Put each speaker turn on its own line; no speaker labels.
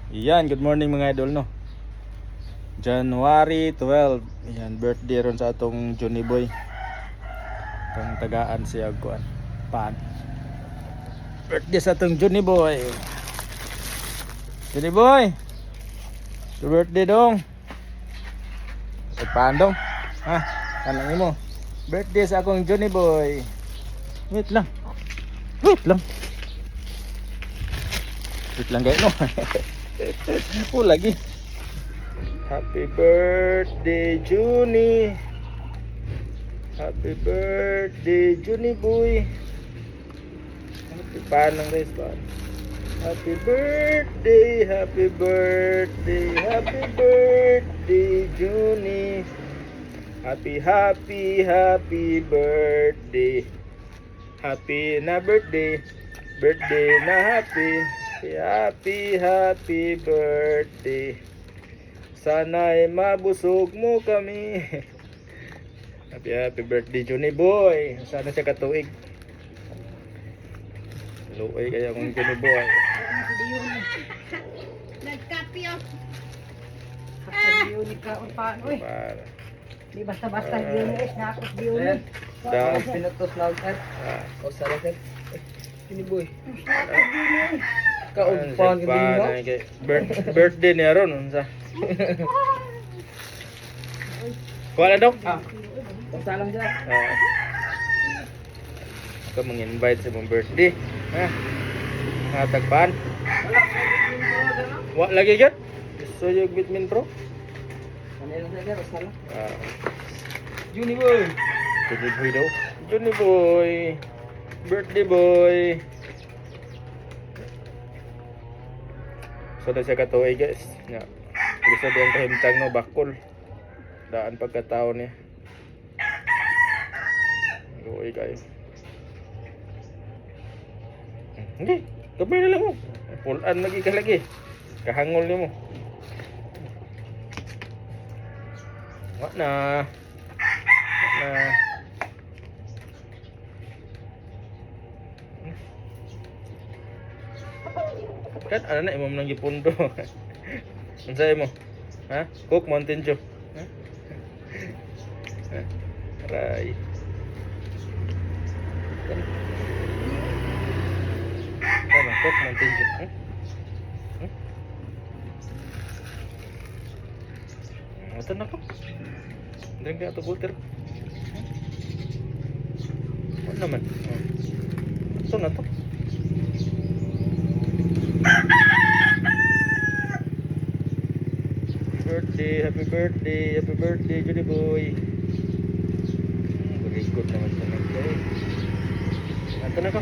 Yan, good morning mga idol no. January 12. Yan, birthday ron sa atong Johnny Boy. Itong tagaan siya kuan. Paan. Birthday sa atong Johnny Boy. Johnny Boy. Happy birthday dong. Paan dong? Ha? Kanang mo. Birthday sa akong Johnny Boy. Wait lang. Wait lang. Wait lang guys no. Lagi. Happy birthday Juni. Happy birthday Juni boy. Happy panang guys pa. Happy birthday, happy birthday, happy birthday Juni. Happy birthday. Happy na birthday. Birthday na happy. Happy birthday. Sana'y mabusog mo kami. Happy birthday Johnny Boy. Sana siya katuig. Luoy kaya kung Johnny Boy.
Nagkapyo.
Kapag ka umpaan, uy.
Para.
Di basta-basta ginis na ako biunin.
Dahil
Pinutos na ako, o sa raket. Ini boy.
kaumpaan birthday niya ron unsa. Kuha na daw.
Basta lang dyan.
Ka mang-invite sa mong birthday. Ha? Natagpan. Wa lagi gyud. So yung Bitmin Pro.
Ano lang sa basta lang.
Johnny Boy. Johnny Boy daw. Johnny Boy. Birthday boy. So na siya katuoy guys. Nga. Gusto din kahimtang no bakol. Daan pagkatao niya. Luoy kayo. Hindi, gabay na lang mo. Pulaan lagi ka lagi. Kahangol ni mo. Wala na. Wala na. Kan ano na imong nang gipundo. Unsay mo? Ha? Cook Mountain Dew. Ha? Aray. Tama, Cook Mountain Dew. Ito na ko. Drink na ito butter. Ano naman? Ito na to. Happy birthday, Johnny Boy. Very good naman sa nagday. Ito na ko.